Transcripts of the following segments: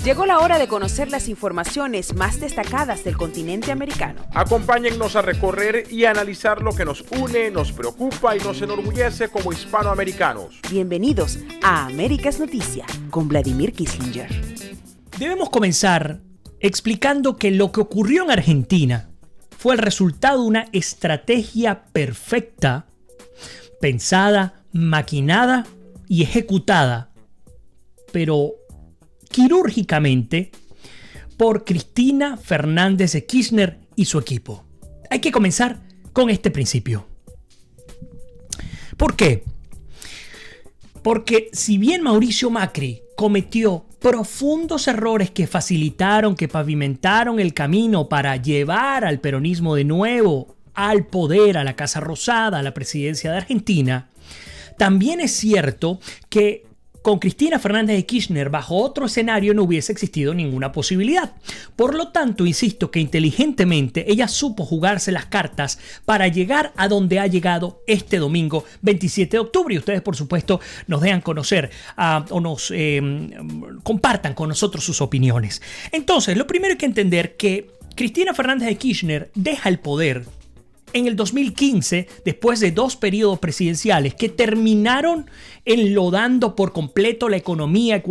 Llegó la hora de conocer las informaciones más destacadas del continente americano. Acompáñennos a recorrer y analizar lo que nos une, nos preocupa y nos enorgullece como hispanoamericanos. Bienvenidos a Américas Noticia con Vladimir Kissinger. Debemos comenzar explicando que lo que ocurrió en Argentina fue el resultado de una estrategia perfecta, pensada, maquinada y ejecutada, pero quirúrgicamente, por Cristina Fernández de Kirchner y su equipo. Hay que comenzar con este principio. ¿Por qué? Porque si bien Mauricio Macri cometió profundos errores que facilitaron, que pavimentaron el camino para llevar al peronismo de nuevo al poder, a la Casa Rosada, a la presidencia de Argentina, también es cierto que con Cristina Fernández de Kirchner bajo otro escenario no hubiese existido ninguna posibilidad. Por lo tanto, insisto que inteligentemente ella supo jugarse las cartas para llegar a donde ha llegado este domingo 27 de octubre. Y ustedes, por supuesto, nos dejan conocer o nos compartan con nosotros sus opiniones. Entonces, lo primero hay que entender que Cristina Fernández de Kirchner deja el poder en el 2015, después de 2 periodos presidenciales que terminaron enlodando por completo la economía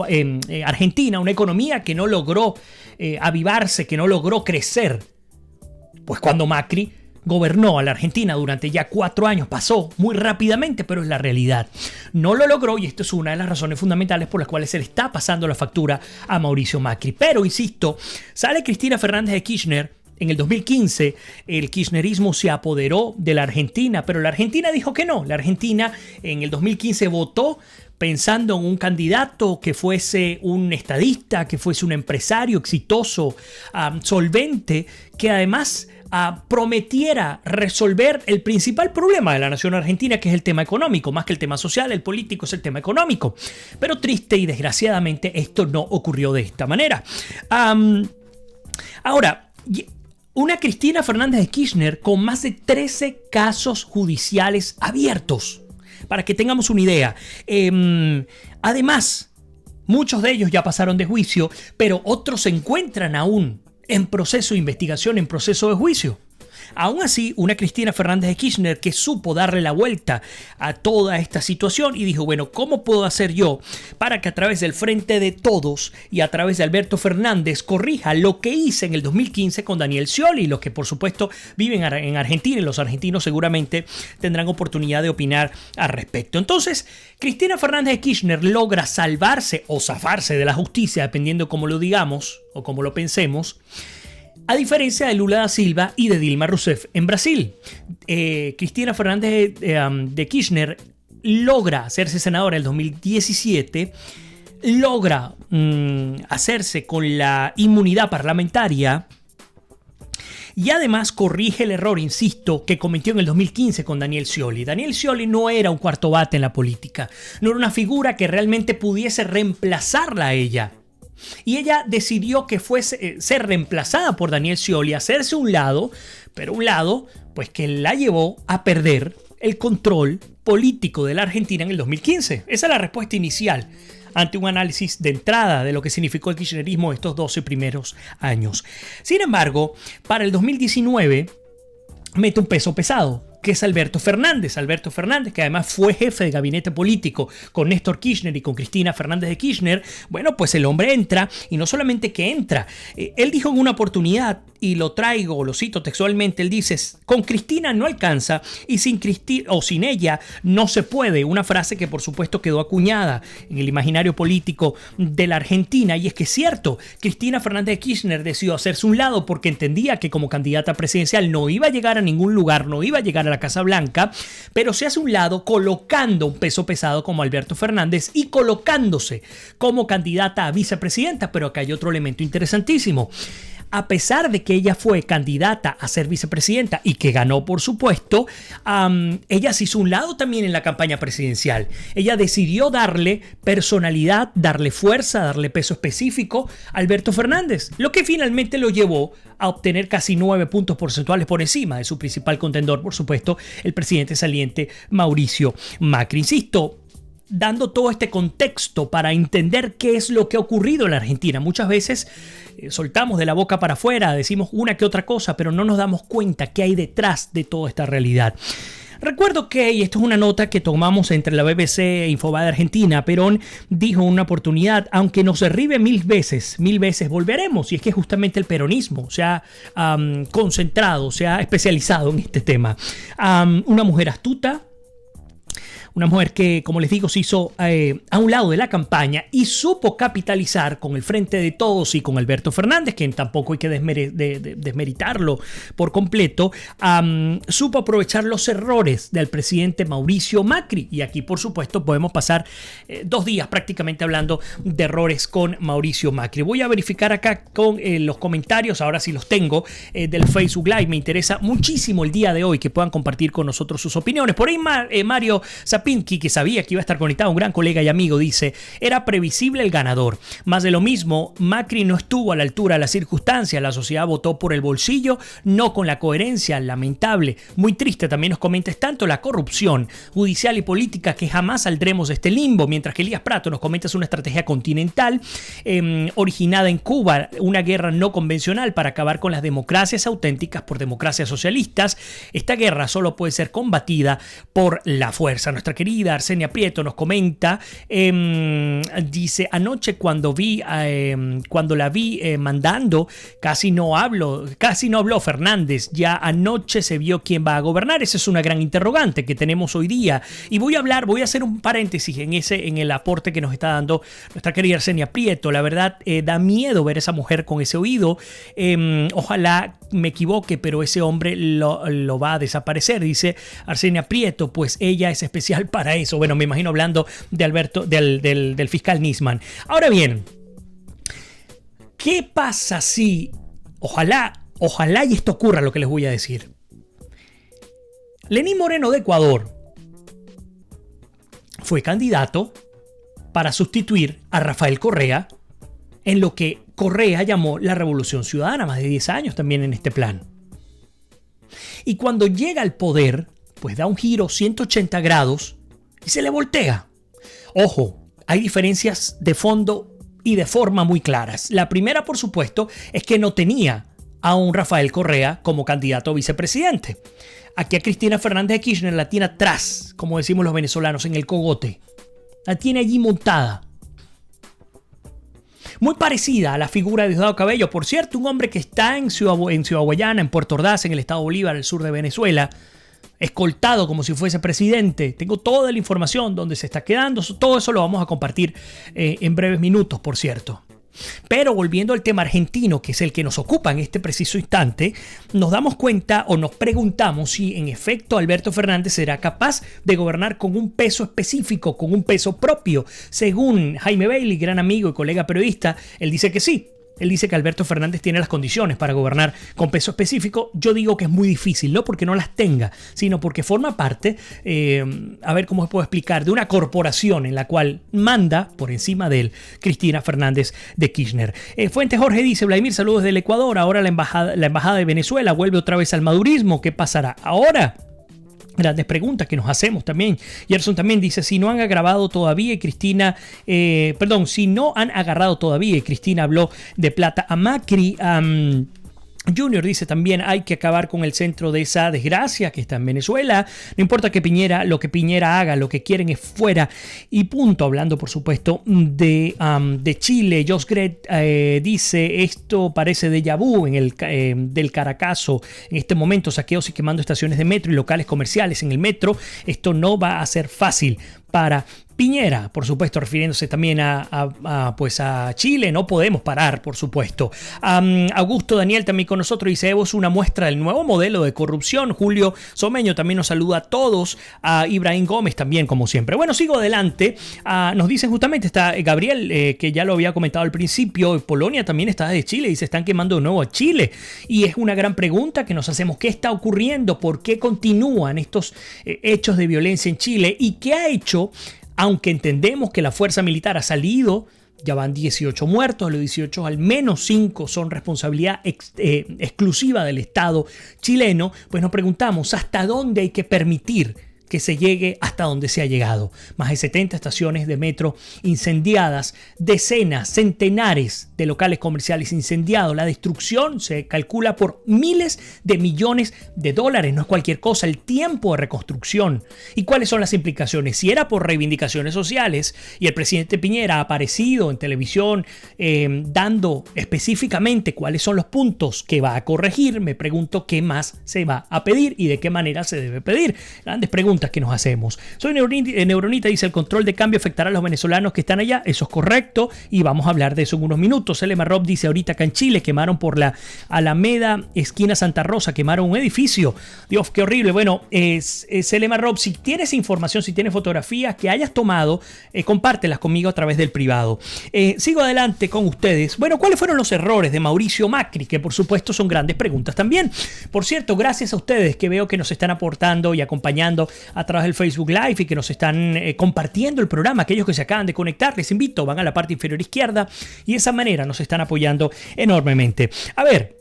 argentina, una economía que no logró avivarse, que no logró crecer. Pues cuando Macri gobernó a la Argentina durante ya 4 años, pasó muy rápidamente, pero es la realidad. No lo logró y esto es una de las razones fundamentales por las cuales se le está pasando la factura a Mauricio Macri. Pero, insisto, sale Cristina Fernández de Kirchner. En el 2015 el kirchnerismo se apoderó de la Argentina, pero la Argentina dijo que no. La Argentina en el 2015 votó pensando en un candidato que fuese un estadista, que fuese un empresario exitoso, solvente, que además prometiera resolver el principal problema de la nación argentina, que es el tema económico. Más que el tema social, el político es el tema económico. Pero triste y desgraciadamente esto no ocurrió de esta manera. Ahora, una Cristina Fernández de Kirchner con más de 13 casos judiciales abiertos, para que tengamos una idea. Además, muchos de ellos ya pasaron de juicio, pero otros se encuentran aún en proceso de investigación, en proceso de juicio. Aún así, una Cristina Fernández de Kirchner que supo darle la vuelta a toda esta situación y dijo, bueno, ¿cómo puedo hacer yo para que a través del Frente de Todos y a través de Alberto Fernández corrija lo que hice en el 2015 con Daniel Scioli? Los que por supuesto viven en Argentina y los argentinos seguramente tendrán oportunidad de opinar al respecto. Entonces, Cristina Fernández de Kirchner logra salvarse o zafarse de la justicia, dependiendo cómo lo digamos o cómo lo pensemos, a diferencia de Lula da Silva y de Dilma Rousseff en Brasil. Cristina Fernández de Kirchner logra hacerse senadora en el 2017, logra hacerse con la inmunidad parlamentaria y además corrige el error, insisto, que cometió en el 2015 con Daniel Scioli. Daniel Scioli no era un cuarto bate en la política, no era una figura que realmente pudiese reemplazarla a ella. Y ella decidió que fuese ser reemplazada por Daniel Scioli, hacerse un lado, pero un lado pues que la llevó a perder el control político de la Argentina en el 2015. Esa es la respuesta inicial ante un análisis de entrada de lo que significó el kirchnerismo estos 12 primeros años. Sin embargo, para el 2019 mete un peso pesado, que es Alberto Fernández, que además fue jefe de gabinete político con Néstor Kirchner y con Cristina Fernández de Kirchner. Bueno, pues el hombre entra, y no solamente que entra, él dijo en una oportunidad, y lo traigo, lo cito textualmente, él dice, con Cristina no alcanza y sin Cristina o sin ella no se puede. Una frase que por supuesto quedó acuñada en el imaginario político de la Argentina, y es que es cierto, Cristina Fernández de Kirchner decidió hacerse un lado porque entendía que como candidata presidencial no iba a llegar a ningún lugar, no iba a llegar a la Casa Blanca, pero se hace un lado colocando un peso pesado como Alberto Fernández y colocándose como candidata a vicepresidenta. Pero acá hay otro elemento interesantísimo. A pesar de que ella fue candidata a ser vicepresidenta y que ganó, por supuesto, ella se hizo un lado también en la campaña presidencial. Ella decidió darle personalidad, darle fuerza, darle peso específico a Alberto Fernández, lo que finalmente lo llevó a obtener casi 9 puntos porcentuales por encima de su principal contendor, por supuesto, el presidente saliente Mauricio Macri. Insisto, dando todo este contexto para entender qué es lo que ha ocurrido en la Argentina. Muchas veces soltamos de la boca para afuera, decimos una que otra cosa, pero no nos damos cuenta qué hay detrás de toda esta realidad. Recuerdo que, y esto es una nota que tomamos entre la BBC e Infobae Argentina, Perón dijo en una oportunidad: aunque nos derribe mil veces volveremos. Y es que justamente el peronismo se ha concentrado, se ha especializado en este tema. Una mujer astuta, una mujer que, como les digo, se hizo a un lado de la campaña y supo capitalizar con el Frente de Todos y con Alberto Fernández, que tampoco hay que desmeritarlo por completo. Supo aprovechar los errores del presidente Mauricio Macri. Y aquí, por supuesto, podemos pasar 2 días prácticamente hablando de errores con Mauricio Macri. Voy a verificar acá con los comentarios, ahora sí los tengo, del Facebook Live. Me interesa muchísimo el día de hoy que puedan compartir con nosotros sus opiniones. Por ahí Mario Sapinski, que sabía que iba a estar conectado, un gran colega y amigo, dice: era previsible el ganador. Más de lo mismo, Macri no estuvo a la altura de las circunstancias. La sociedad votó por el bolsillo, no con la coherencia. Lamentable, muy triste. También nos comenta: es tanto la corrupción judicial y política que jamás saldremos de este limbo. Mientras que Elías Prato nos comenta: es una estrategia continental originada en Cuba, una guerra no convencional para acabar con las democracias auténticas por democracias socialistas. Esta guerra solo puede ser combatida por la fuerza. Nuestra querida Arsenia Prieto nos comenta, dice: anoche cuando la vi mandando, casi no habló Fernández. Ya anoche se vio quién va a gobernar. Esa es una gran interrogante que tenemos hoy día. Y voy a hacer un paréntesis en el aporte que nos está dando nuestra querida Arsenia Prieto. La verdad, da miedo ver a esa mujer con ese oído. Ojalá me equivoque, pero ese hombre lo va a desaparecer, dice Arsenia Prieto. Pues ella es especial para eso. Bueno, me imagino hablando de Alberto, del fiscal Nisman. Ahora bien, ¿qué pasa si, ojalá y esto ocurra, lo que les voy a decir? Lenín Moreno de Ecuador fue candidato para sustituir a Rafael Correa en lo que Correa llamó la Revolución Ciudadana, más de 10 años también en este plan. Y cuando llega al poder, pues da un giro 180 grados y se le voltea. Ojo, hay diferencias de fondo y de forma muy claras. La primera, por supuesto, es que no tenía a un Rafael Correa como candidato a vicepresidente. Aquí a Cristina Fernández de Kirchner la tiene atrás, como decimos los venezolanos, en el cogote. La tiene allí montada. Muy parecida a la figura de Diosdado Cabello. Por cierto, un hombre que está en Ciudad Guayana, en Puerto Ordaz, en el estado Bolívar, al sur de Venezuela, escoltado como si fuese presidente. Tengo toda la información donde se está quedando. Todo eso lo vamos a compartir en breves minutos, por cierto. Pero volviendo al tema argentino, que es el que nos ocupa en este preciso instante, nos damos cuenta o nos preguntamos si en efecto Alberto Fernández será capaz de gobernar con un peso específico, con un peso propio. Según Jaime Bailey, gran amigo y colega periodista, él dice que sí. Él dice que Alberto Fernández tiene las condiciones para gobernar con peso específico. Yo digo que es muy difícil, no porque no las tenga, sino porque forma parte, a ver cómo se puede explicar, de una corporación en la cual manda por encima de él Cristina Fernández de Kirchner. Fuente Jorge dice: Vladimir, saludos del Ecuador. Ahora la embajada de Venezuela vuelve otra vez al madurismo. ¿Qué pasará ahora? Grandes preguntas que nos hacemos también. Gerson también dice: si no han agravado todavía y Cristina, si no han agarrado todavía y Cristina habló de plata a Macri. Junior dice también: hay que acabar con el centro de esa desgracia que está en Venezuela. No importa lo que Piñera haga, lo que quieren es fuera y punto. Hablando, por supuesto, de Chile, Josh Gret dice: esto parece déjà vu del Caracazo. En este momento, saqueos y quemando estaciones de metro y locales comerciales en el metro. Esto no va a ser fácil para Piñera, por supuesto, refiriéndose también a Chile. No podemos parar, por supuesto. Augusto Daniel también con nosotros dice: Evo es una muestra del nuevo modelo de corrupción. Julio Someño también nos saluda a todos. A Ibrahim Gómez también, como siempre. Bueno, sigo adelante. Nos dicen justamente, está Gabriel, que ya lo había comentado al principio. Polonia también está de Chile y se están quemando de nuevo a Chile. Y es una gran pregunta que nos hacemos: ¿qué está ocurriendo? ¿Por qué continúan estos hechos de violencia en Chile? ¿Y qué ha hecho? Aunque entendemos que la fuerza militar ha salido, ya van 18 muertos, de los 18 al menos 5 son responsabilidad exclusiva del Estado chileno, pues nos preguntamos hasta dónde hay que permitir que se llegue hasta donde se ha llegado. Más de 70 estaciones de metro incendiadas, decenas, centenares de locales comerciales incendiados. La destrucción se calcula por miles de millones de dólares. No es cualquier cosa. El tiempo de reconstrucción. ¿Y cuáles son las implicaciones? Si era por reivindicaciones sociales y el presidente Piñera ha aparecido en televisión dando específicamente cuáles son los puntos que va a corregir, me pregunto qué más se va a pedir y de qué manera se debe pedir. Grandes preguntas que nos hacemos. Soy Neuronita, dice: el control de cambio afectará a los venezolanos que están allá. Eso es correcto y vamos a hablar de eso en unos minutos. Elema Rob dice: ahorita acá en Chile quemaron por la Alameda, esquina Santa Rosa, quemaron un edificio. Dios, qué horrible. Bueno, Elema Rob, si tienes información, si tienes fotografías que hayas tomado, compártelas conmigo a través del privado. Sigo adelante con ustedes. Bueno, ¿cuáles fueron los errores de Mauricio Macri? Que por supuesto son grandes preguntas también. Por cierto, gracias a ustedes que veo que nos están aportando y acompañando a través del Facebook Live y que nos están compartiendo el programa. Aquellos que se acaban de conectar, les invito, van a la parte inferior izquierda y de esa manera nos están apoyando enormemente. A ver,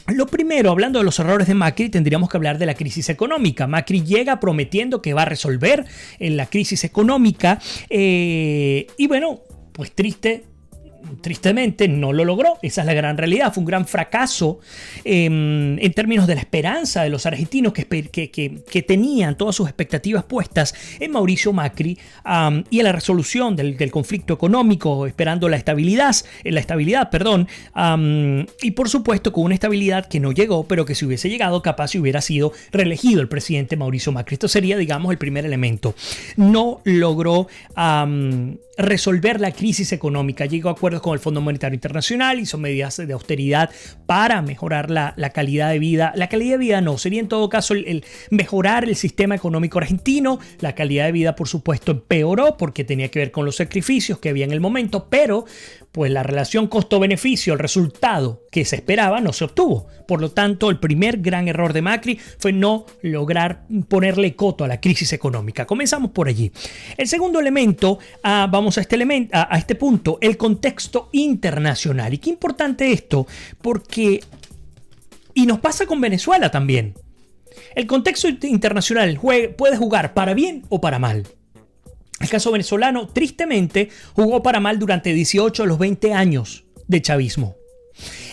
lo primero, hablando de los errores de Macri, tendríamos que hablar de la crisis económica. Macri llega prometiendo que va a resolver la crisis económica y bueno, pues tristemente no lo logró. Esa es la gran realidad. Fue un gran fracaso en términos de la esperanza de los argentinos que tenían todas sus expectativas puestas en Mauricio Macri y en la resolución del conflicto económico, esperando la estabilidad, y por supuesto con una estabilidad que no llegó, pero que si hubiese llegado, capaz si hubiera sido reelegido el presidente Mauricio Macri. Esto sería, digamos, el primer elemento. No logró resolver la crisis económica. Llegó a acuerdos con el Fondo Monetario Internacional, hizo medidas de austeridad para mejorar la calidad de vida. La calidad de vida no, sería en todo caso el mejorar el sistema económico argentino. La calidad de vida, por supuesto, empeoró porque tenía que ver con los sacrificios que había en el momento, pero pues la relación costo-beneficio, el resultado que se esperaba, no se obtuvo. Por lo tanto, el primer gran error de Macri fue no lograr ponerle coto a la crisis económica. Comenzamos por allí. El segundo elemento, vamos a este punto, el contexto internacional. Y qué importante esto, porque, y nos pasa con Venezuela también, el contexto internacional puede jugar para bien o para mal. El caso venezolano, tristemente, jugó para mal durante 18 a los 20 años de chavismo.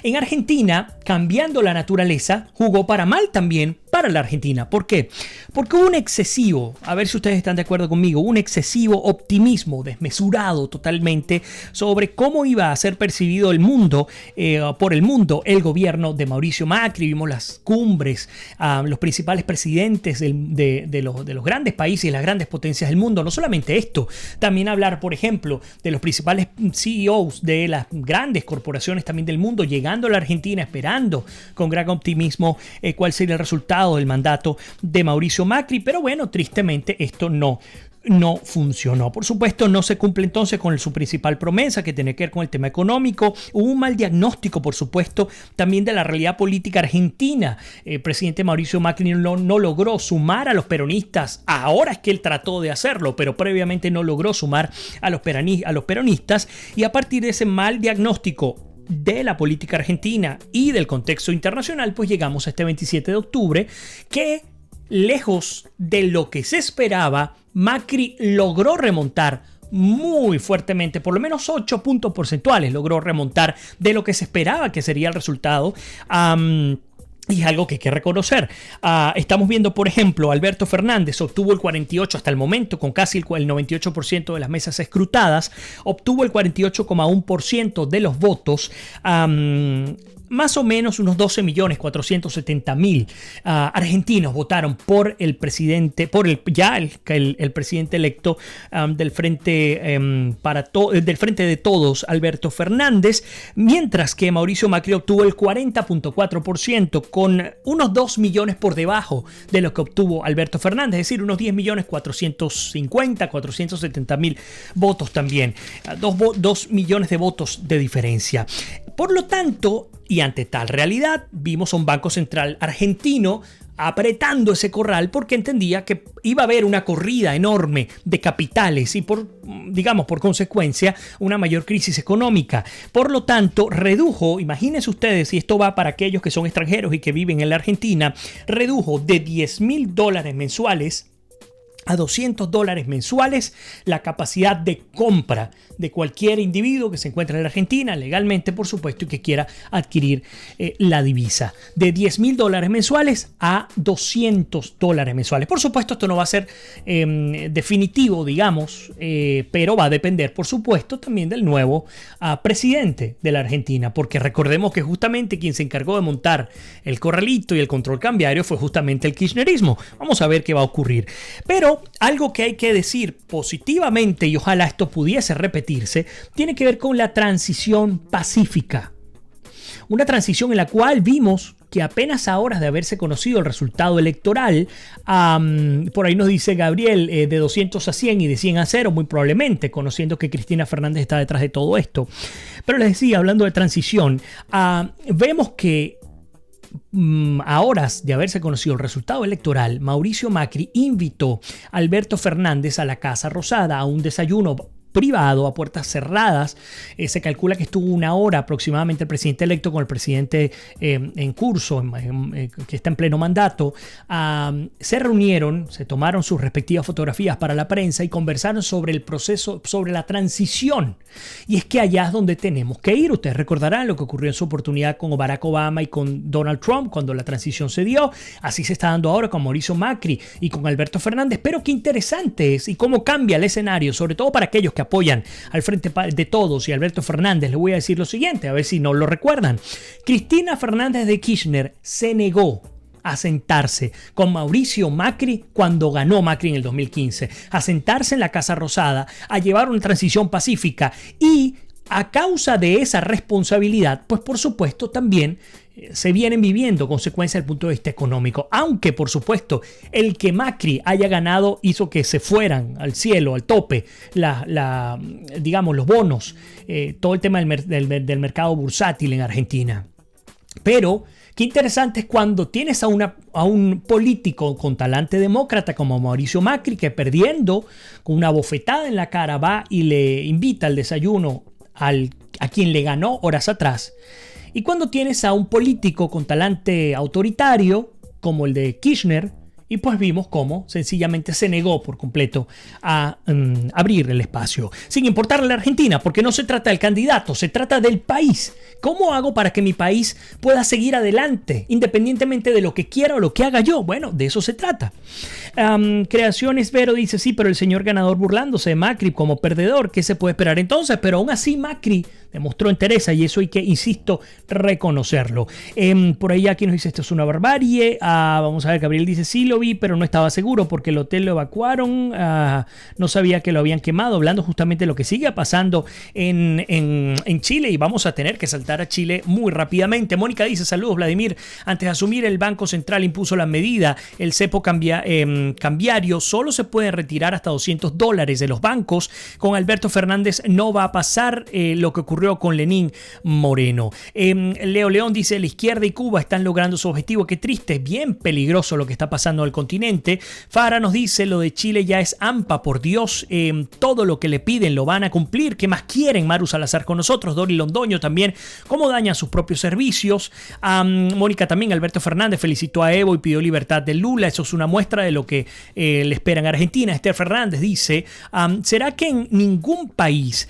En Argentina, cambiando la naturaleza, jugó para mal también para la Argentina. ¿Por qué? Porque hubo un excesivo, a ver si ustedes están de acuerdo conmigo, un excesivo optimismo desmesurado totalmente sobre cómo iba a ser percibido el mundo, por el mundo, el gobierno de Mauricio Macri. Vimos las cumbres, los principales presidentes de los grandes países y las grandes potencias del mundo. No solamente esto, también hablar, por ejemplo, de los principales CEOs de las grandes corporaciones también del mundo, llegando a la Argentina, esperando con gran optimismo cuál sería el resultado del mandato de Mauricio Macri, pero bueno, tristemente esto no funcionó. Por supuesto, no se cumple entonces con su principal promesa, que tiene que ver con el tema económico. Hubo un mal diagnóstico, por supuesto, también de la realidad política argentina. El presidente Mauricio Macri no logró sumar a los peronistas. Ahora es que él trató de hacerlo, pero previamente no logró sumar a los peronistas. Y a partir de ese mal diagnóstico de la política argentina y del contexto internacional, pues llegamos a este 27 de octubre que, lejos de lo que se esperaba, Macri logró remontar muy fuertemente, por lo menos 8 puntos porcentuales logró remontar de lo que se esperaba que sería el resultado. Y es algo que hay que reconocer. Estamos viendo, por ejemplo, Alberto Fernández obtuvo el 48% hasta el momento, con casi el 98% de las mesas escrutadas, obtuvo el 48,1% de los votos. Más o menos unos 12.470.000 argentinos votaron por el presidente, el presidente electo del Frente del Frente de Todos, Alberto Fernández, mientras que Mauricio Macri obtuvo el 40,4%, con unos 2 millones por debajo de lo que obtuvo Alberto Fernández, es decir, unos 10.450.000 votos también, 2 millones de votos de diferencia. Por lo tanto, y ante tal realidad, vimos a un Banco Central argentino apretando ese corral porque entendía que iba a haber una corrida enorme de capitales y por consecuencia una mayor crisis económica. Por lo tanto, redujo, imagínense ustedes, y esto va para aquellos que son extranjeros y que viven en la Argentina, redujo de $10.000 mensuales a $200 mensuales la capacidad de compra de cualquier individuo que se encuentre en la Argentina, legalmente por supuesto, y que quiera adquirir la divisa. De $10,000 mensuales a $200 mensuales. Por supuesto, esto no va a ser definitivo, digamos, pero va a depender, por supuesto, también del nuevo presidente de la Argentina, porque recordemos que justamente quien se encargó de montar el corralito y el control cambiario fue justamente el kirchnerismo. Vamos a ver qué va a ocurrir. Pero algo que hay que decir positivamente, y ojalá esto pudiese repetirse, tiene que ver con la transición pacífica. Una transición en la cual vimos que apenas a horas de haberse conocido el resultado electoral, por ahí nos dice Gabriel, de 200 a 100 y de 100 a 0, muy probablemente, conociendo que Cristina Fernández está detrás de todo esto. Pero les decía, hablando de transición, vemos que a horas de haberse conocido el resultado electoral, Mauricio Macri invitó a Alberto Fernández a la Casa Rosada a un desayuno privado a puertas cerradas. Se calcula que estuvo 1 hora aproximadamente el presidente electo con el presidente en curso, que está en pleno mandato. Se reunieron, se tomaron sus respectivas fotografías para la prensa y conversaron sobre el proceso, sobre la transición. Y es que allá es donde tenemos que ir. Ustedes recordarán lo que ocurrió en su oportunidad con Barack Obama y con Donald Trump cuando la transición se dio. Así se está dando ahora con Mauricio Macri y con Alberto Fernández. Pero qué interesante es y cómo cambia el escenario, sobre todo para aquellos que apoyan al Frente de Todos y Alberto Fernández. Les voy a decir lo siguiente, a ver si no lo recuerdan. Cristina Fernández de Kirchner se negó a sentarse con Mauricio Macri cuando ganó Macri en el 2015, a sentarse en la Casa Rosada, a llevar una transición pacífica, y a causa de esa responsabilidad, pues por supuesto también se vienen viviendo consecuencias desde el punto de vista económico, aunque por supuesto el que Macri haya ganado hizo que se fueran al cielo, al tope, digamos los bonos, todo el tema del mercado bursátil en Argentina. Pero qué interesante es cuando tienes a un político con talante demócrata como Mauricio Macri, que perdiendo con una bofetada en la cara va y le invita al desayuno a quien le ganó horas atrás. Y cuando tienes a un político con talante autoritario como el de Kirchner, y pues vimos cómo sencillamente se negó por completo a abrir el espacio. Sin importarle a la Argentina, porque no se trata del candidato, se trata del país. ¿Cómo hago para que mi país pueda seguir adelante, independientemente de lo que quiera o lo que haga yo? Bueno, de eso se trata. Creaciones Vero dice, sí, pero el señor ganador burlándose de Macri como perdedor, ¿qué se puede esperar entonces? Pero aún así Macri demostró entereza y eso hay que, insisto, reconocerlo. Por ahí aquí nos dice, esto es una barbarie. Vamos a ver, Gabriel dice, sí lo vi, pero no estaba seguro porque el hotel lo evacuaron. No sabía que lo habían quemado, hablando justamente de lo que sigue pasando en Chile, y vamos a tener que saltar a Chile muy rápidamente. Mónica dice, saludos Vladimir, antes de asumir el Banco Central impuso la medida, el cepo cambiario, solo se pueden retirar hasta $200 de los bancos. Con Alberto Fernández no va a pasar lo que ocurrió con Lenín Moreno. Leo León dice, la izquierda y Cuba están logrando su objetivo, qué triste, bien peligroso lo que está pasando al continente. Fara nos dice, lo de Chile ya es AMPA, por Dios, todo lo que le piden lo van a cumplir, ¿qué más quieren? Maru Salazar con nosotros, Dori Londoño también, cómo dañan sus propios servicios. Mónica también, Alberto Fernández felicitó a Evo y pidió libertad de Lula, eso es una muestra de lo que le espera en Argentina. Esther Fernández dice, ¿será que en ningún país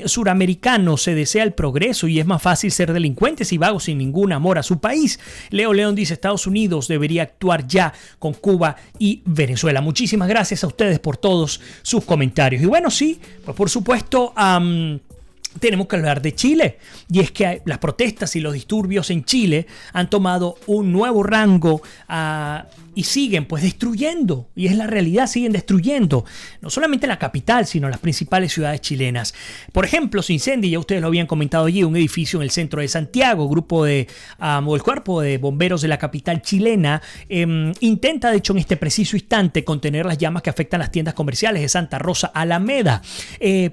suramericano se desea el progreso y es más fácil ser delincuentes y vagos sin ningún amor a su país? Leo León dice, Estados Unidos debería actuar ya con Cuba y Venezuela. Muchísimas gracias a ustedes por todos sus comentarios. Y bueno, sí, pues por supuesto, tenemos que hablar de Chile, y es que las protestas y los disturbios en Chile han tomado un nuevo rango y siguen pues destruyendo, y es la realidad, siguen destruyendo no solamente la capital sino las principales ciudades chilenas. Por ejemplo, se incendia, ya ustedes lo habían comentado allí, un edificio en el centro de Santiago. El cuerpo de bomberos de la capital chilena intenta de hecho en este preciso instante contener las llamas que afectan las tiendas comerciales de Santa Rosa Alameda.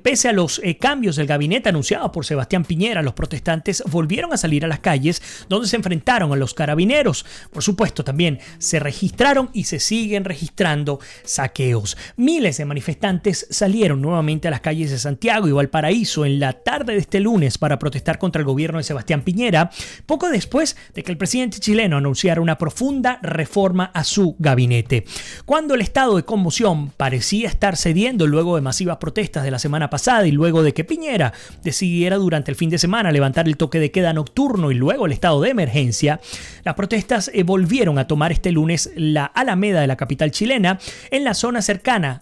Pese a los cambios del gabinete anunciados por Sebastián Piñera, los protestantes volvieron a salir a las calles donde se enfrentaron a los carabineros. Por supuesto, también se registra registraron y se siguen registrando saqueos. Miles de manifestantes salieron nuevamente a las calles de Santiago y Valparaíso en la tarde de este lunes para protestar contra el gobierno de Sebastián Piñera, poco después de que el presidente chileno anunciara una profunda reforma a su gabinete. Cuando el estado de conmoción parecía estar cediendo luego de masivas protestas de la semana pasada y luego de que Piñera decidiera durante el fin de semana levantar el toque de queda nocturno y luego el estado de emergencia, las protestas volvieron a tomar este lunes la Alameda de la capital chilena en la zona cercana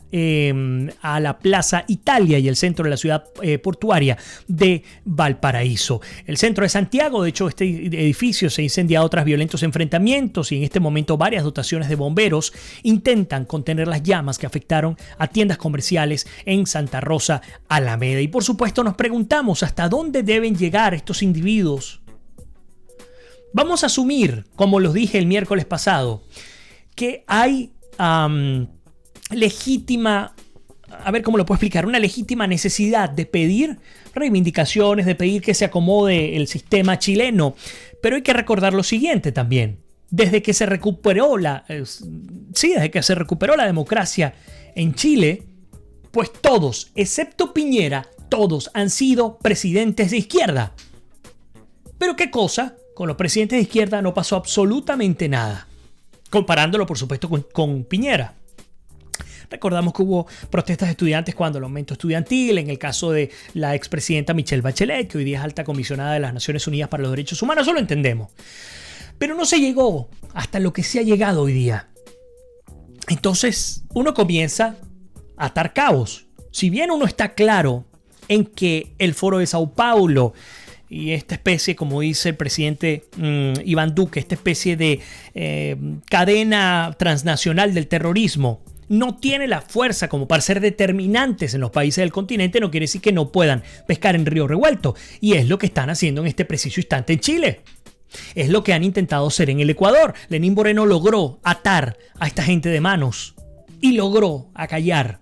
a la Plaza Italia y el centro de la ciudad portuaria de Valparaíso. El centro de Santiago, de hecho, este edificio se ha incendiado tras violentos enfrentamientos y en este momento varias dotaciones de bomberos intentan contener las llamas que afectaron a tiendas comerciales en Santa Rosa, Alameda. Y por supuesto nos preguntamos hasta dónde deben llegar estos individuos. Vamos a asumir, como los dije el miércoles pasado, que hay legítima, a ver cómo lo puedo explicar, una legítima necesidad de pedir reivindicaciones, de pedir que se acomode el sistema chileno. Pero hay que recordar lo siguiente también. Desde que se recuperó la democracia en Chile, pues todos, excepto Piñera, todos han sido presidentes de izquierda. Pero qué cosa, con los presidentes de izquierda no pasó absolutamente nada, comparándolo por supuesto con Piñera. Recordamos que hubo protestas de estudiantes cuando el aumento estudiantil, en el caso de la expresidenta Michelle Bachelet, que hoy día es alta comisionada de las Naciones Unidas para los Derechos Humanos, eso lo entendemos. Pero no se llegó hasta lo que se ha llegado hoy día. Entonces uno comienza a atar cabos. Si bien uno está claro en que el Foro de Sao Paulo y esta especie, como dice el presidente Iván Duque, esta especie de cadena transnacional del terrorismo, no tiene la fuerza como para ser determinantes en los países del continente, no quiere decir que no puedan pescar en río revuelto. Y es lo que están haciendo en este preciso instante en Chile. Es lo que han intentado hacer en el Ecuador. Lenín Moreno logró atar a esta gente de manos y logró acallar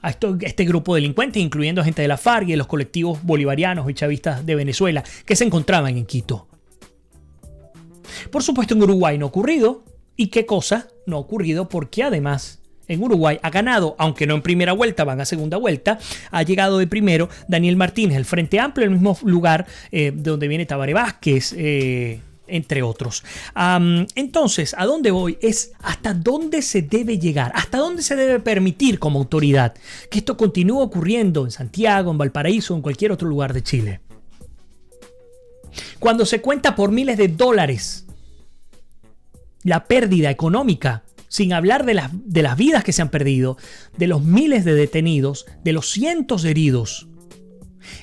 a este grupo de delincuentes, incluyendo gente de la FARC y de los colectivos bolivarianos y chavistas de Venezuela que se encontraban en Quito. Por supuesto, en Uruguay no ha ocurrido. ¿Y qué cosa? No ha ocurrido porque además en Uruguay ha ganado, aunque no en primera vuelta, van a segunda vuelta, ha llegado de primero Daniel Martínez, el Frente Amplio, en el mismo lugar de donde viene Tabaré Vázquez, entre otros. Entonces, ¿a dónde voy? Es hasta dónde se debe llegar, hasta dónde se debe permitir como autoridad que esto continúe ocurriendo en Santiago, en Valparaíso o en cualquier otro lugar de Chile. Cuando se cuenta por miles de dólares la pérdida económica, sin hablar de las vidas que se han perdido, de los miles de detenidos, de los cientos de heridos.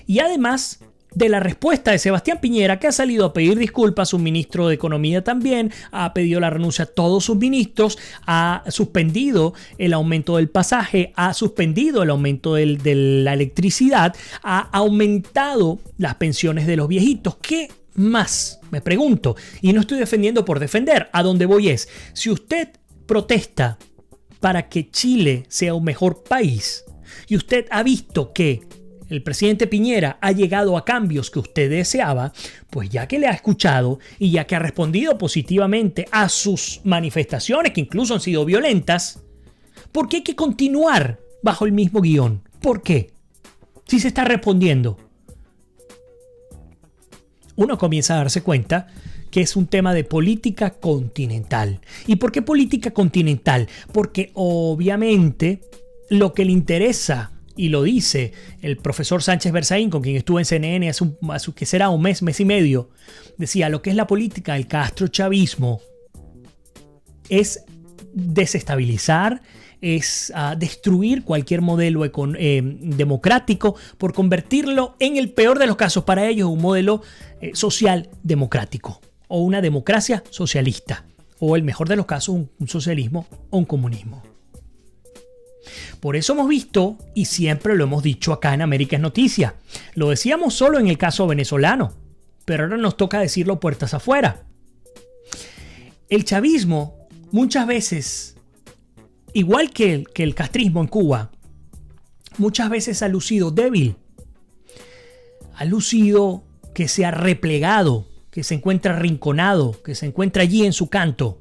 Y además de la respuesta de Sebastián Piñera, que ha salido a pedir disculpas, su ministro de Economía también, ha pedido la renuncia a todos sus ministros, ha suspendido el aumento del pasaje, ha suspendido el aumento de la electricidad, ha aumentado las pensiones de los viejitos. ¿Qué más? Me pregunto. Y no estoy defendiendo por defender. A dónde voy es, si usted protesta para que Chile sea un mejor país y usted ha visto que el presidente Piñera ha llegado a cambios que usted deseaba, pues ya que le ha escuchado y ya que ha respondido positivamente a sus manifestaciones, que incluso han sido violentas, ¿por qué hay que continuar bajo el mismo guión? ¿Por qué? Si se está respondiendo. Uno comienza a darse cuenta que es un tema de política continental. ¿Y por qué política continental? Porque obviamente lo que le interesa, y lo dice el profesor Sánchez Berzaín, con quien estuvo en CNN hace que será un mes y medio, decía, lo que es la política del castrochavismo es desestabilizar, es destruir cualquier modelo democrático por convertirlo en el peor de los casos para ellos un modelo social democrático o una democracia socialista o el mejor de los casos un socialismo o un comunismo. Por eso hemos visto, y siempre lo hemos dicho acá en América es Noticia, lo decíamos solo en el caso venezolano, pero ahora nos toca decirlo puertas afuera. El chavismo muchas veces, igual que el castrismo en Cuba, muchas veces ha lucido débil, ha lucido que se ha replegado, que se encuentra arrinconado, que se encuentra allí en su canto.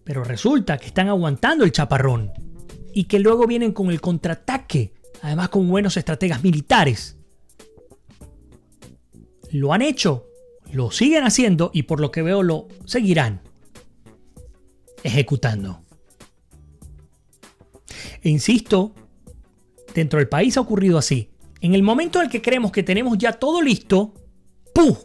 Pero resulta que están aguantando el chaparrón y que luego vienen con el contraataque, además con buenos estrategas militares. Lo han hecho, lo siguen haciendo y por lo que veo lo seguirán ejecutando. E insisto, dentro del país ha ocurrido así. En el momento en el que creemos que tenemos ya todo listo, ¡pum!,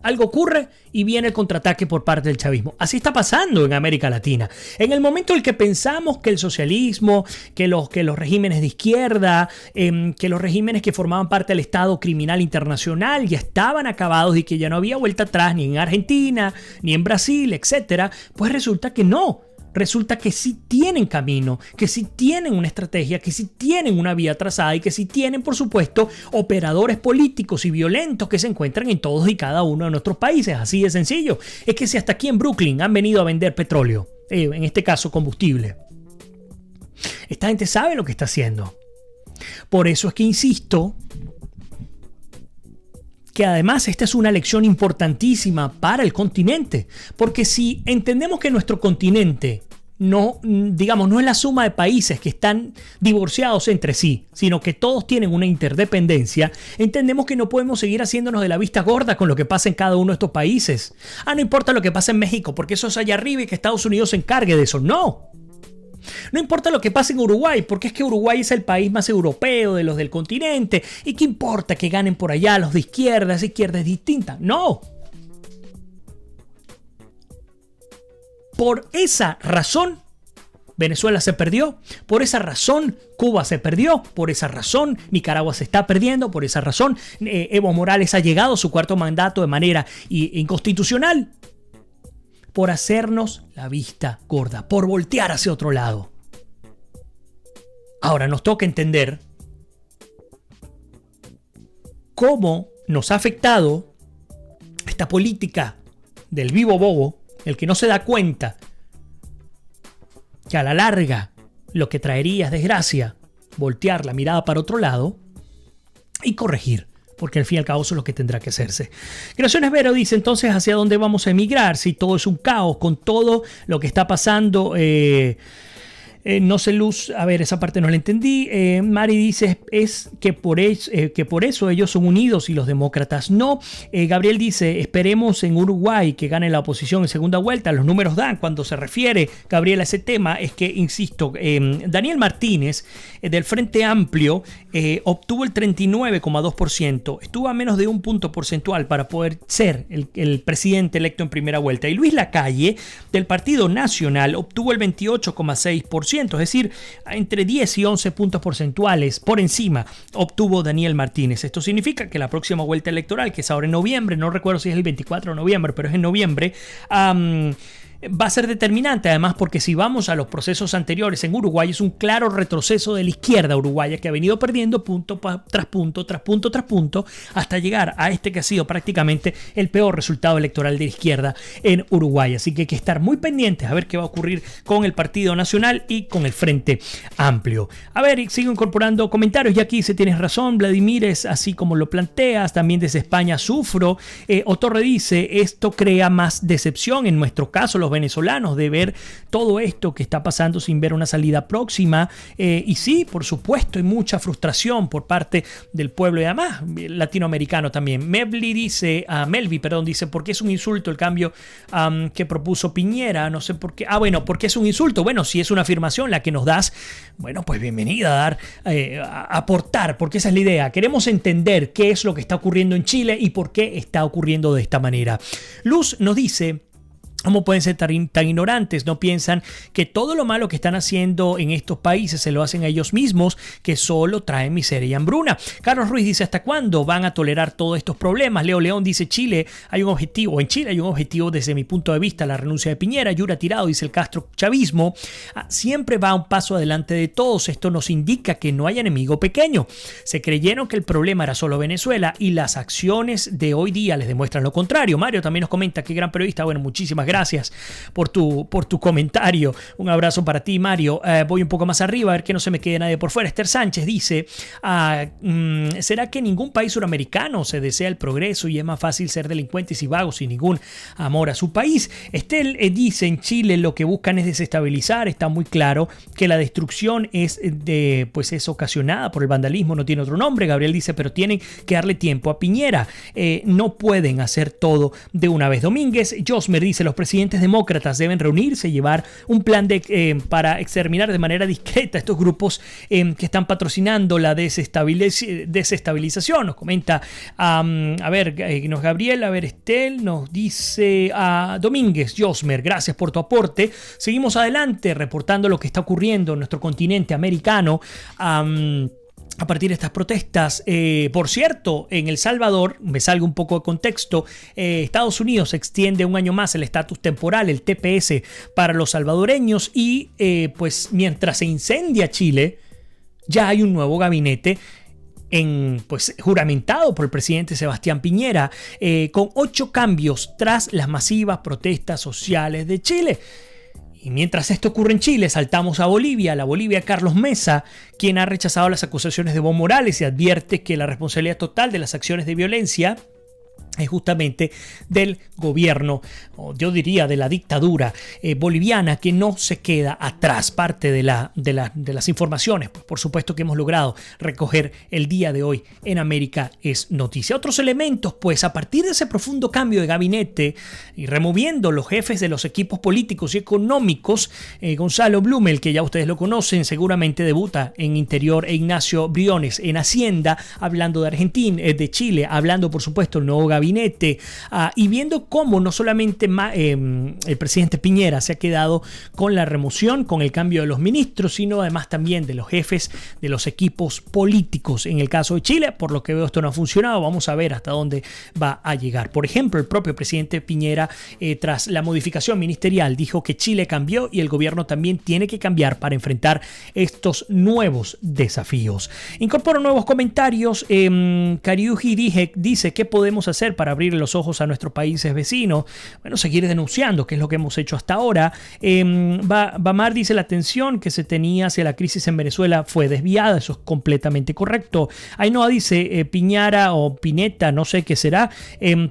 algo ocurre y viene el contraataque por parte del chavismo. Así está pasando en América Latina. En el momento en el que pensamos que el socialismo, que los regímenes de izquierda, que los regímenes que formaban parte del Estado criminal internacional ya estaban acabados y que ya no había vuelta atrás ni en Argentina, ni en Brasil, etc., pues resulta que no. Resulta que sí tienen camino, que sí tienen una estrategia, que sí tienen una vía trazada y que sí tienen, por supuesto, operadores políticos y violentos que se encuentran en todos y cada uno de nuestros países. Así de sencillo. Es que si hasta aquí en Brooklyn han venido a vender petróleo, en este caso combustible, esta gente sabe lo que está haciendo. Por eso es que insisto que además esta es una lección importantísima para el continente, porque si entendemos que nuestro continente no es la suma de países que están divorciados entre sí, sino que todos tienen una interdependencia, entendemos que no podemos seguir haciéndonos de la vista gorda con lo que pasa en cada uno de estos países. No importa lo que pasa en México, porque eso es allá arriba y que Estados Unidos se encargue de eso. No importa lo que pase en Uruguay, porque es que Uruguay es el país más europeo de los del continente. ¿Y qué importa que ganen por allá los de izquierda? Esa izquierda es distinta. No. Por esa razón, Venezuela se perdió. Por esa razón, Cuba se perdió. Por esa razón, Nicaragua se está perdiendo. Por esa razón, Evo Morales ha llegado a su cuarto mandato de manera inconstitucional. Por hacernos la vista gorda, por voltear hacia otro lado. Ahora nos toca entender cómo nos ha afectado esta política del vivo bobo, el que no se da cuenta que a la larga lo que traería es desgracia, voltear la mirada para otro lado y corregir. Porque al fin y al cabo eso es lo que tendrá que hacerse. Creaciones Vero dice, entonces, ¿hacia dónde vamos a emigrar? Si todo es un caos, con todo lo que está pasando, no sé, Luz, a ver, esa parte no la entendí. Mari dice, es que por eso ellos son unidos y los demócratas no. Gabriel dice, esperemos en Uruguay que gane la oposición en segunda vuelta. Los números dan. Cuando se refiere, Gabriel, a ese tema, es que, insisto, Daniel Martínez, del Frente Amplio, obtuvo el 39,2%. Estuvo a menos de un punto porcentual para poder ser el presidente electo en primera vuelta. Y Luis Lacalle, del Partido Nacional, obtuvo el 28,6%. Es decir, entre 10 y 11 puntos porcentuales por encima obtuvo Daniel Martínez. Esto significa que la próxima vuelta electoral, que es ahora en noviembre, no recuerdo si es el 24 de noviembre, pero es en noviembre, va a ser determinante, además, porque si vamos a los procesos anteriores en Uruguay, es un claro retroceso de la izquierda uruguaya que ha venido perdiendo punto tras punto, tras punto, tras punto, hasta llegar a este que ha sido prácticamente el peor resultado electoral de la izquierda en Uruguay. Así que hay que estar muy pendientes a ver qué va a ocurrir con el Partido Nacional y con el Frente Amplio. A ver, sigo incorporando comentarios. Ya aquí dice, tienes razón, Vladimir, es así como lo planteas. También desde España sufro. Otorre dice, esto crea más decepción en nuestro caso, los venezolanos, de ver todo esto que está pasando sin ver una salida próxima. Y sí, por supuesto, hay mucha frustración por parte del pueblo y además latinoamericano también. Melvi dice, porque es un insulto el cambio que propuso Piñera. No sé por qué. Bueno, porque es un insulto. Bueno, si es una afirmación la que nos das, bueno, pues bienvenida a aportar, porque esa es la idea. Queremos entender qué es lo que está ocurriendo en Chile y por qué está ocurriendo de esta manera. Luz nos dice, ¿cómo pueden ser tan ignorantes? ¿No piensan que todo lo malo que están haciendo en estos países se lo hacen a ellos mismos, que solo traen miseria y hambruna? Carlos Ruiz dice, ¿hasta cuándo van a tolerar todos estos problemas? Leo León dice, en Chile hay un objetivo desde mi punto de vista, la renuncia de Piñera. Yura Tirado dice, el Castro chavismo siempre va un paso adelante de todos. Esto nos indica que no hay enemigo pequeño. Se creyeron que el problema era solo Venezuela y las acciones de hoy día les demuestran lo contrario. Mario también nos comenta, qué gran periodista. Bueno, muchísimas gracias. gracias por tu comentario. Un abrazo para ti, Mario. Voy un poco más arriba a ver que no se me quede nadie por fuera. Esther Sánchez dice, ¿será que en ningún país suramericano se desea el progreso y es más fácil ser delincuentes y vagos sin ningún amor a su país? Estel dice, en Chile lo que buscan es desestabilizar. Está muy claro que la destrucción es ocasionada por el vandalismo, no tiene otro nombre. Gabriel dice, pero tienen que darle tiempo a Piñera. No pueden hacer todo de una vez. Domínguez Josmer dice, los presidentes demócratas deben reunirse y llevar un plan para exterminar de manera discreta estos grupos que están patrocinando la desestabilización. Nos comenta, Gabriel, Estel nos dice Domínguez Josmer, gracias por tu aporte. Seguimos adelante reportando lo que está ocurriendo en nuestro continente americano. A partir de estas protestas, por cierto, en El Salvador, me salgo un poco de contexto, Estados Unidos extiende un año más el estatus temporal, el TPS, para los salvadoreños y mientras se incendia Chile, ya hay un nuevo gabinete juramentado por el presidente Sebastián Piñera, con 8 cambios tras las masivas protestas sociales de Chile. Y mientras esto ocurre en Chile, saltamos a Bolivia, la Bolivia Carlos Mesa, quien ha rechazado las acusaciones de Evo Morales y advierte que la responsabilidad total de las acciones de violencia es justamente del gobierno, o yo diría de la dictadura boliviana, que no se queda atrás. Parte de las informaciones, pues, por supuesto, que hemos logrado recoger el día de hoy en América es Noticia. Otros elementos, pues a partir de ese profundo cambio de gabinete y removiendo los jefes de los equipos políticos y económicos, Gonzalo Blumel, que ya ustedes lo conocen, seguramente debuta en Interior, e Ignacio Briones en Hacienda, hablando de Argentina, de Chile, hablando por supuesto del nuevo gabinete, y viendo cómo no solamente el presidente Piñera se ha quedado con la remoción, con el cambio de los ministros, sino además también de los jefes de los equipos políticos. En el caso de Chile, por lo que veo, esto no ha funcionado. Vamos a ver hasta dónde va a llegar. Por ejemplo, el propio presidente Piñera, tras la modificación ministerial, dijo que Chile cambió y el gobierno también tiene que cambiar para enfrentar estos nuevos desafíos. Incorporo nuevos comentarios. Cariuji dice, ¿qué podemos hacer para abrir los ojos a nuestros países vecinos? Bueno, seguir denunciando, que es lo que hemos hecho hasta ahora. Bamar dice, la atención que se tenía hacia la crisis en Venezuela fue desviada. Eso es completamente correcto. Ainhoa dice, Piñera o Pineta, no sé qué será,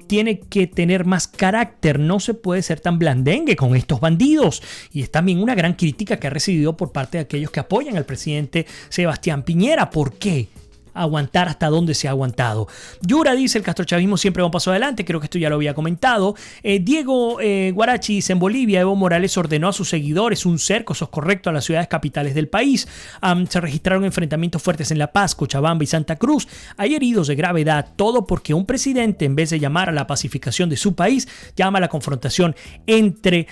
tiene que tener más carácter, no se puede ser tan blandengue con estos bandidos. Y es también una gran crítica que ha recibido por parte de aquellos que apoyan al presidente Sebastián Piñera. ¿Por qué aguantar hasta donde se ha aguantado? Yura dice, el castrochavismo siempre va un paso adelante. Creo que esto ya lo había comentado. Diego Guarachi dice, en Bolivia Evo Morales ordenó a sus seguidores un cerco, eso es correcto, a las ciudades capitales del país. Se registraron enfrentamientos fuertes en La Paz, Cochabamba y Santa Cruz. Hay heridos de gravedad, todo porque un presidente, en vez de llamar a la pacificación de su país, llama a la confrontación entre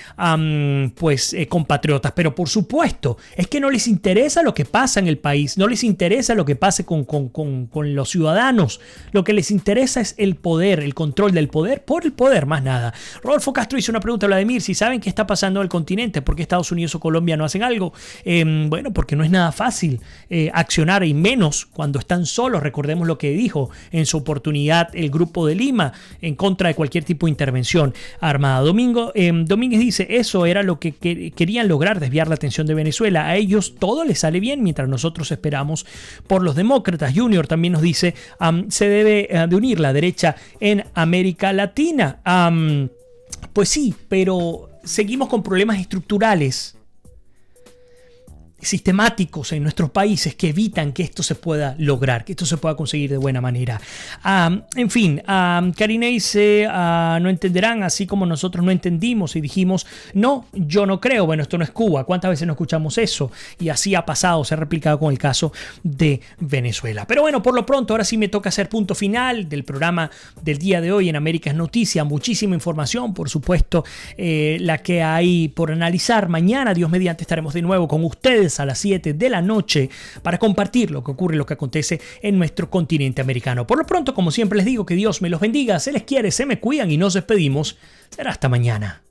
compatriotas. Pero por supuesto, es que no les interesa lo que pasa en el país, no les interesa lo que pase con los ciudadanos. Lo que les interesa es el poder, el control del poder por el poder, más nada. Rodolfo Castro hizo una pregunta a Vladimir, si saben qué está pasando en el continente, ¿por qué Estados Unidos o Colombia no hacen algo? Bueno, porque no es nada fácil accionar, y menos cuando están solos. Recordemos lo que dijo en su oportunidad el Grupo de Lima en contra de cualquier tipo de intervención armada. Domínguez dice, eso era lo que querían lograr, desviar la atención de Venezuela. A ellos todo les sale bien mientras nosotros esperamos por los demócratas. Junior también nos dice, se debe de unir la derecha en América Latina. Pues sí, pero seguimos con problemas estructurales sistemáticos en nuestros países que evitan que esto se pueda lograr, que esto se pueda conseguir de buena manera. En fin, Karina dice, no entenderán así como nosotros no entendimos y dijimos, no, yo no creo. Bueno, esto no es Cuba. ¿Cuántas veces no escuchamos eso? Y así ha pasado, se ha replicado con el caso de Venezuela. Pero bueno, por lo pronto, ahora sí me toca hacer punto final del programa del día de hoy en América es Noticia. Muchísima información, por supuesto, la que hay por analizar. Mañana, Dios mediante, estaremos de nuevo con ustedes a las 7 de la noche para compartir lo que ocurre, lo que acontece en nuestro continente americano. Por lo pronto, como siempre les digo, que Dios me los bendiga, se les quiere, se me cuidan y nos despedimos. Será hasta mañana.